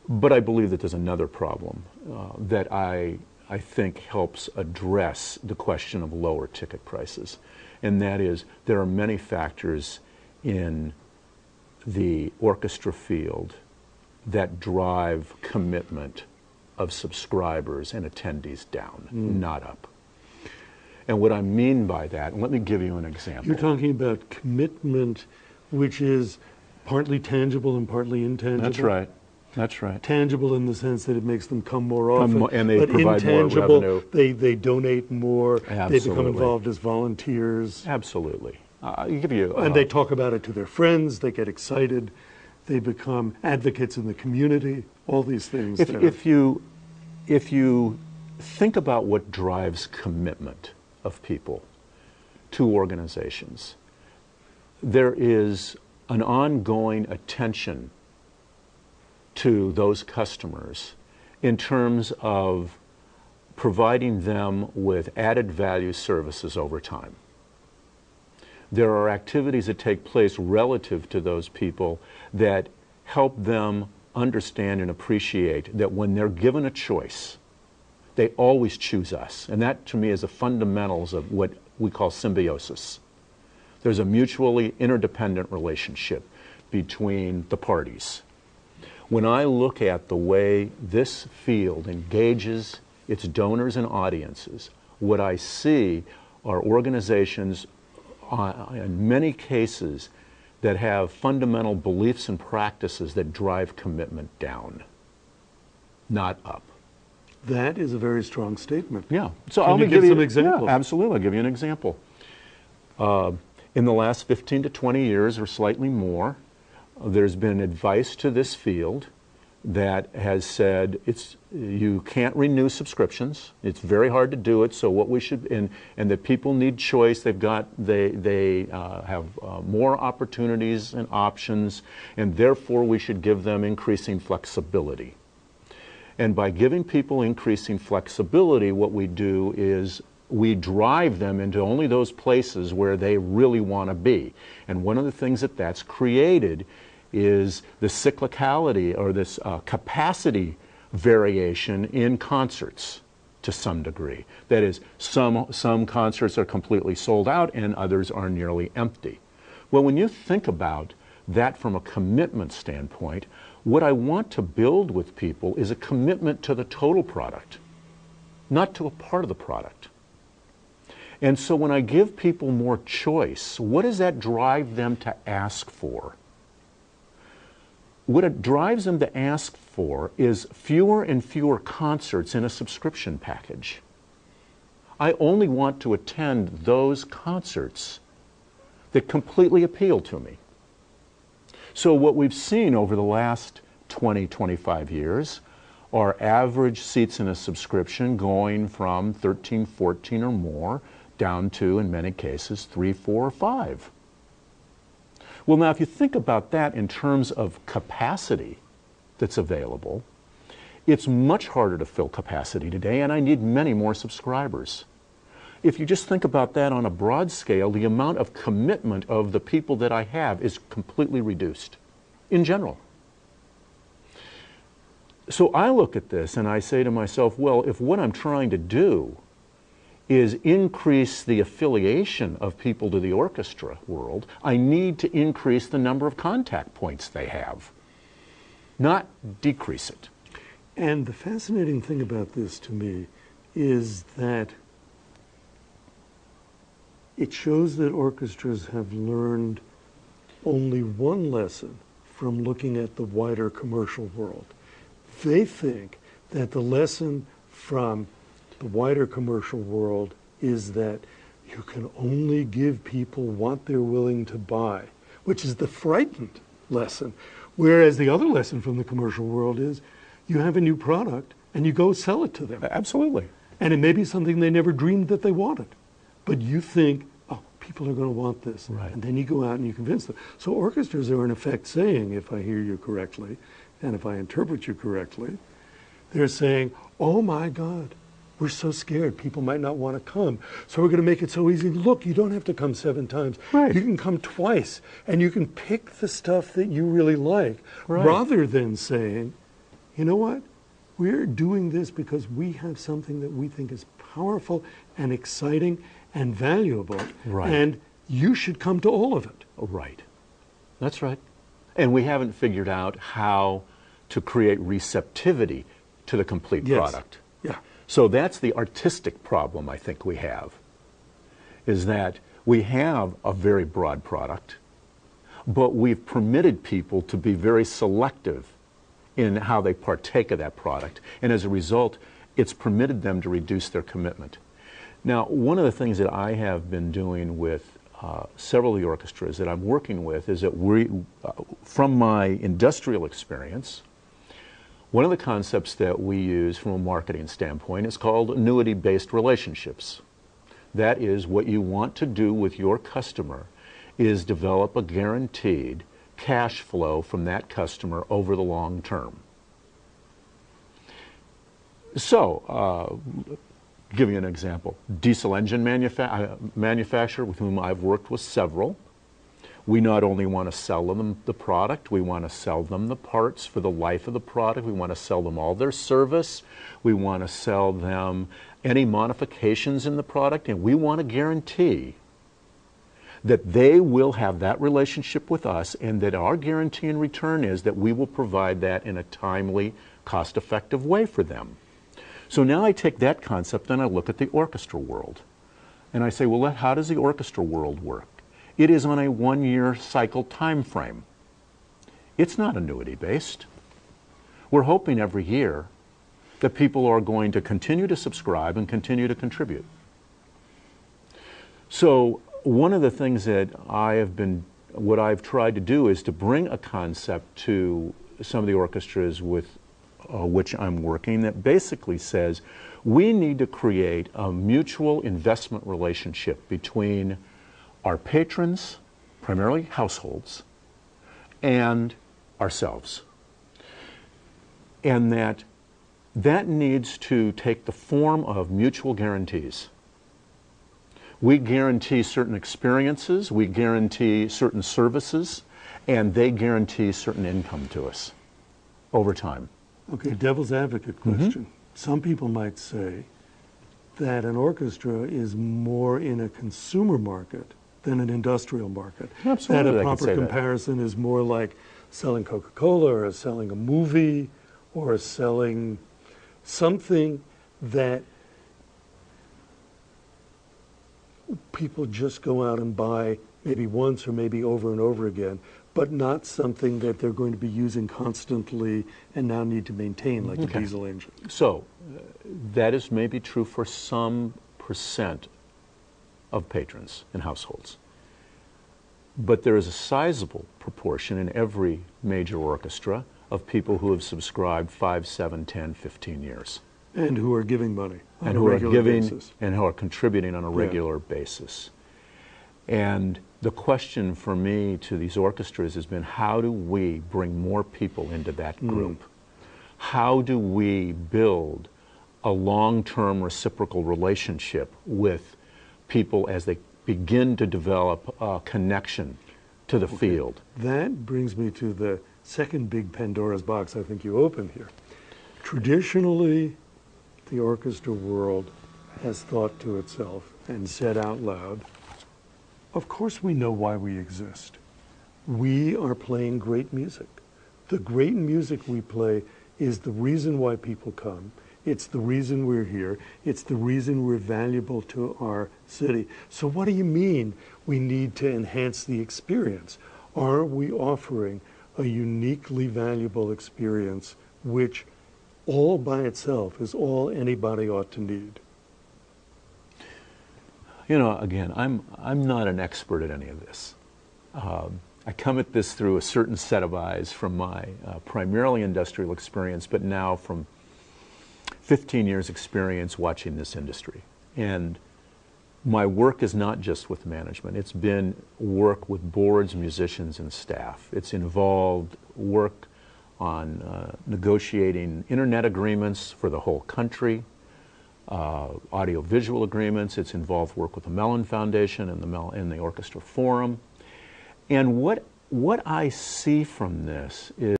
But I believe that there's another problem that I think helps address the question of lower ticket prices, and that is there are many factors in the orchestra field that drive commitment of subscribers and attendees down, not up. And what I mean by that, and let me give you an example. You're talking about commitment, which is partly tangible and partly intangible. That's right. That's right. Tangible in the sense that it makes them come more often, and they but provide intangible, more revenue. They donate more. Absolutely. They become involved as volunteers. Absolutely. Give you, and they talk about it to their friends. They get excited. They become advocates in the community. All these things. If you think about what drives commitment of people to organizations, there is an ongoing attention to those customers in terms of providing them with added value services over time. There are activities that take place relative to those people that help them understand and appreciate that when they're given a choice, they always choose us. And that, to me, is the fundamentals of what we call symbiosis. There's a mutually interdependent relationship between the parties. When I look at the way this field engages its donors and audiences, what I see are organizations, in many cases, that have fundamental beliefs and practices that drive commitment down, not up. That is a very strong statement. Yeah. So Can I'll you give you some examples? Yeah, absolutely. I'll give you an example. In the last 15 to 20 years or slightly more, there's been advice to this field that has said you can't renew subscriptions. It's very hard to do it. So what we should and that people need choice. They have more opportunities and options, and therefore we should give them increasing flexibility. And by giving people increasing flexibility, what we do is we drive them into only those places where they really want to be. And one of the things that's created is the cyclicality or this capacity variation in concerts to some degree. That is, some concerts are completely sold out and others are nearly empty. Well, when you think about that from a commitment standpoint, what I want to build with people is a commitment to the total product, not to a part of the product. And so when I give people more choice, what does that drive them to ask for? What it drives them to ask for is fewer and fewer concerts in a subscription package. I only want to attend those concerts that completely appeal to me. So what we've seen over the last 20, 25 years are average seats in a subscription going from 13, 14 or more down to, in many cases, 3, 4, or 5. Well, now, if you think about that in terms of capacity that's available, it's much harder to fill capacity today, and I need many more subscribers. If you just think about that on a broad scale, the amount of commitment of the people that I have is completely reduced in general. So I look at this and I say to myself, well, if what I'm trying to do is increase the affiliation of people to the orchestra world, I need to increase the number of contact points they have, not decrease it. And the fascinating thing about this to me is that it shows that orchestras have learned only one lesson from looking at the wider commercial world. They think that the lesson from the wider commercial world is that you can only give people what they're willing to buy, which is the frightened lesson. Whereas the other lesson from the commercial world is you have a new product and you go sell it to them. Absolutely. And it may be something they never dreamed that they wanted. But you think, oh, people are going to want this. Right. And then you go out and you convince them. So orchestras are in effect saying, if I hear you correctly, and if I interpret you correctly, they're saying, oh my God, we're so scared people might not want to come. So we're going to make it so easy. Look, you don't have to come 7 times. Right. You can come twice, and you can pick the stuff that you really like, Right. rather than saying, you know what? We're doing this because we have something that we think is powerful and exciting and valuable, Right. and you should come to all of it. Right. That's right. And we haven't figured out how to create receptivity to the complete Yes. product. Yeah. So that's the artistic problem I think we have, is that we have a very broad product, but we've permitted people to be very selective in how they partake of that product. And as a result, it's permitted them to reduce their commitment. Now, one of the things that I have been doing with several of the orchestras that I'm working with is that from my industrial experience, one of the concepts that we use from a marketing standpoint is called annuity-based relationships. That is, what you want to do with your customer is develop a guaranteed cash flow from that customer over the long term. So, give you an example. Diesel engine manufacturer with whom I've worked with several. We not only want to sell them the product, we want to sell them the parts for the life of the product, we want to sell them all their service, we want to sell them any modifications in the product, and we want to guarantee that they will have that relationship with us, and that our guarantee in return is that we will provide that in a timely, cost-effective way for them. So now I take that concept and I look at the orchestra world. And I say, well, how does the orchestra world work? It is on a 1-year cycle time frame. It's not annuity-based. We're hoping every year that people are going to continue to subscribe and continue to contribute. So one of the things that what I've tried to do is to bring a concept to some of the orchestras with which I'm working that basically says we need to create a mutual investment relationship between our patrons, primarily households, and ourselves. And that needs to take the form of mutual guarantees. We guarantee certain experiences, we guarantee certain services, and they guarantee certain income to us over time. Okay, devil's advocate question. Some people might say that an orchestra is more in a consumer market than an industrial market. Absolutely, That I a could proper say that. comparison is more like selling Coca-Cola or selling a movie or selling something that people just go out and buy maybe once or maybe over and over again, but not something that they're going to be using constantly and now need to maintain, like a diesel engine. So that is maybe true for some percent of patrons and households. But there is a sizable proportion in every major orchestra of people who have subscribed 5, 7, 10, 15 years. And who are giving money on And a who are regular giving basis. and who are contributing on a regular basis. And the question for me to these orchestras has been, how do we bring more people into that group? How do we build a long-term reciprocal relationship with people as they begin to develop a connection to the field? That brings me to the second big Pandora's box I think you opened here. Traditionally, the orchestra world has thought to itself and said out loud, of course we know why we exist. We are playing great music. The great music we play is the reason why people come. It's the reason we're here. It's the reason we're valuable to our city. So what do you mean we need to enhance the experience? Are we offering a uniquely valuable experience which all by itself is all anybody ought to need? You know, again, I'm not an expert at any of this. I come at this through a certain set of eyes from my primarily industrial experience, but now from 15 years experience watching this industry. And my work is not just with management. It's been work with boards, musicians, and staff. It's involved work on negotiating internet agreements for the whole country, audio-visual agreements. It's involved work with the Mellon Foundation and the Orchestra Forum. And what I see from this is